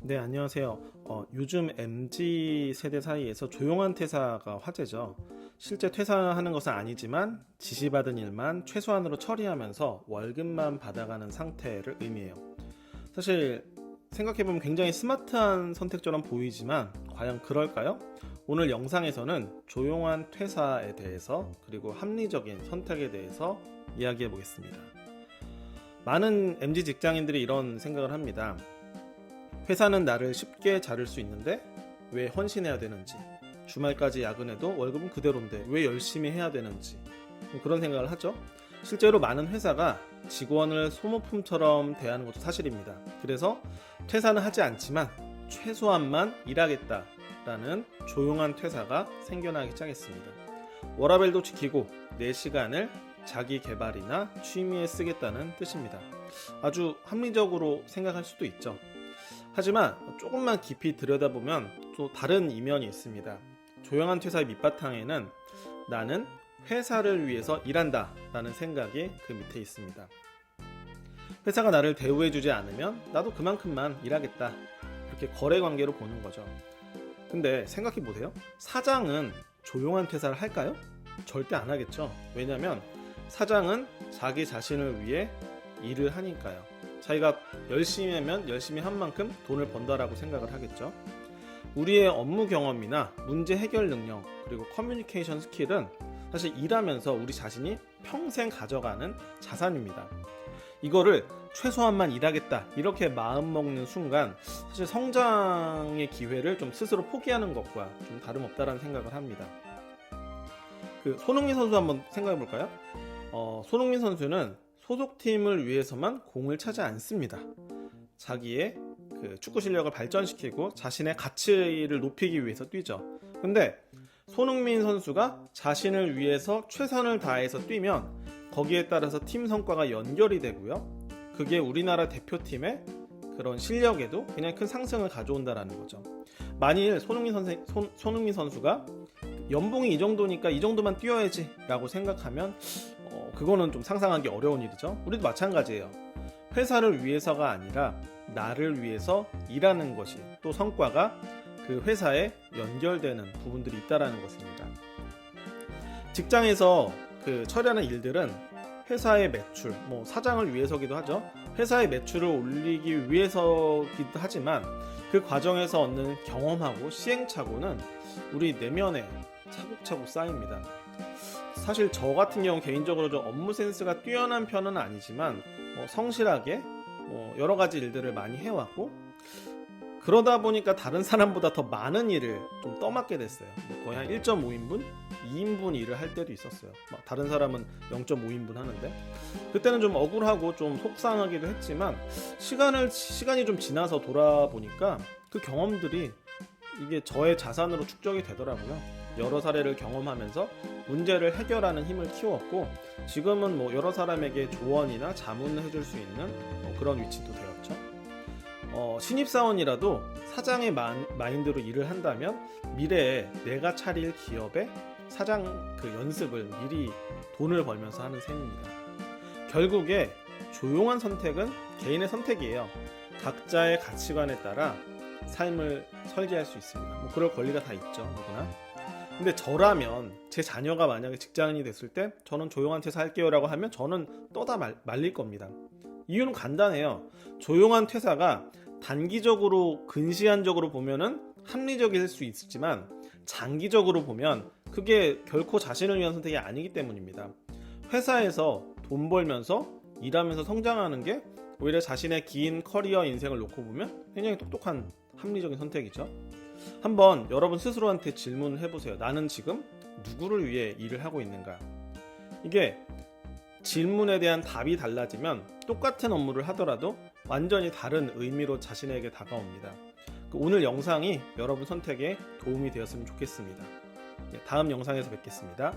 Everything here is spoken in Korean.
네, 안녕하세요. 요즘 MZ 세대 사이에서 조용한 퇴사가 화제죠. 실제 퇴사하는 것은 아니지만 지시받은 일만 최소한으로 처리하면서 월급만 받아가는 상태를 의미해요. 사실 생각해보면 굉장히 스마트한 선택처럼 보이지만 과연 그럴까요? 오늘 영상에서는 조용한 퇴사에 대해서 그리고 합리적인 선택에 대해서 이야기해 보겠습니다. 많은 MZ 직장인들이 이런 생각을 합니다. 회사는 나를 쉽게 자를 수 있는데 왜 헌신해야 되는지, 주말까지 야근해도 월급은 그대로인데 왜 열심히 해야 되는지, 그런 생각을 하죠. 실제로 많은 회사가 직원을 소모품처럼 대하는 것도 사실입니다. 그래서 퇴사는 하지 않지만 최소한만 일하겠다라는 조용한 퇴사가 생겨나기 시작했습니다. 워라밸도 지키고 내 시간을 자기 개발이나 취미에 쓰겠다는 뜻입니다. 아주 합리적으로 생각할 수도 있죠. 하지만 조금만 깊이 들여다보면 또 다른 이면이 있습니다. 조용한 퇴사의 밑바탕에는 나는 회사를 위해서 일한다 라는 생각이 그 밑에 있습니다. 회사가 나를 대우해주지 않으면 나도 그만큼만 일하겠다, 이렇게 거래관계로 보는 거죠. 근데 생각해보세요. 사장은 조용한 퇴사를 할까요? 절대 안 하겠죠. 왜냐하면 사장은 자기 자신을 위해 일을 하니까요. 자기가 열심히 하면 열심히 한 만큼 돈을 번다라고 생각을 하겠죠. 우리의 업무 경험이나 문제 해결 능력 그리고 커뮤니케이션 스킬은 사실 일하면서 우리 자신이 평생 가져가는 자산입니다. 이거를 최소한만 일하겠다 이렇게 마음먹는 순간 사실 성장의 기회를 좀 스스로 포기하는 것과 좀 다름없다라는 생각을 합니다. 손흥민 선수 한번 생각해 볼까요? 손흥민 선수는 소속팀을 위해서만 공을 차지 않습니다. 자기의 축구 실력을 발전시키고 자신의 가치를 높이기 위해서 뛰죠. 근데 손흥민 선수가 자신을 위해서 최선을 다해서 뛰면 거기에 따라서 팀 성과가 연결이 되고요. 그게 우리나라 대표팀의 그런 실력에도 굉장히 큰 상승을 가져온다라는 거죠. 만일 손흥민 선수가 연봉이 이 정도니까 이 정도만 뛰어야지 라고 생각하면 그거는 좀 상상하기 어려운 일이죠. 우리도 마찬가지예요. 회사를 위해서가 아니라 나를 위해서 일하는 것이 또 성과가 그 회사에 연결되는 부분들이 있다라는 것입니다. 직장에서 처리하는 일들은 회사의 매출, 사장을 위해서기도 하죠. 회사의 매출을 올리기 위해서기도 하지만 그 과정에서 얻는 경험하고 시행착오는 우리 내면에 차곡차곡 쌓입니다. 사실 저 같은 경우 개인적으로 좀 업무 센스가 뛰어난 편은 아니지만 성실하게 여러 가지 일들을 많이 해왔고 그러다 보니까 다른 사람보다 더 많은 일을 좀 떠맡게 됐어요. 거의 한 1.5인분, 2인분 일을 할 때도 있었어요. 다른 사람은 0.5인분 하는데 그때는 좀 억울하고 좀 속상하기도 했지만 시간이 좀 지나서 돌아보니까 그 경험들이 이게 저의 자산으로 축적이 되더라고요. 여러 사례를 경험하면서 문제를 해결하는 힘을 키웠고 지금은 여러 사람에게 조언이나 자문을 해줄 수 있는 그런 위치도 되었죠. 신입사원이라도 사장의 마인드로 일을 한다면 미래에 내가 차릴 기업의 사장 연습을 미리 돈을 벌면서 하는 셈입니다. 결국에 조용한 선택은 개인의 선택이에요. 각자의 가치관에 따라 삶을 설계할 수 있습니다. 그럴 권리가 다 있죠, 누구나. 근데 저라면 제 자녀가 만약에 직장인이 됐을 때 저는 조용한 퇴사할게요 라고 하면 저는 떠다 말릴 겁니다. 이유는 간단해요. 조용한 퇴사가 단기적으로 근시안적으로 보면은 합리적일 수 있지만 장기적으로 보면 그게 결코 자신을 위한 선택이 아니기 때문입니다. 회사에서 돈 벌면서 일하면서 성장하는 게 오히려 자신의 긴 커리어 인생을 놓고 보면 굉장히 똑똑한 합리적인 선택이죠. 한번 여러분 스스로한테 질문을 해보세요. 나는 지금 누구를 위해 일을 하고 있는가? 이게 질문에 대한 답이 달라지면 똑같은 업무를 하더라도 완전히 다른 의미로 자신에게 다가옵니다. 오늘 영상이 여러분 선택에 도움이 되었으면 좋겠습니다. 다음 영상에서 뵙겠습니다.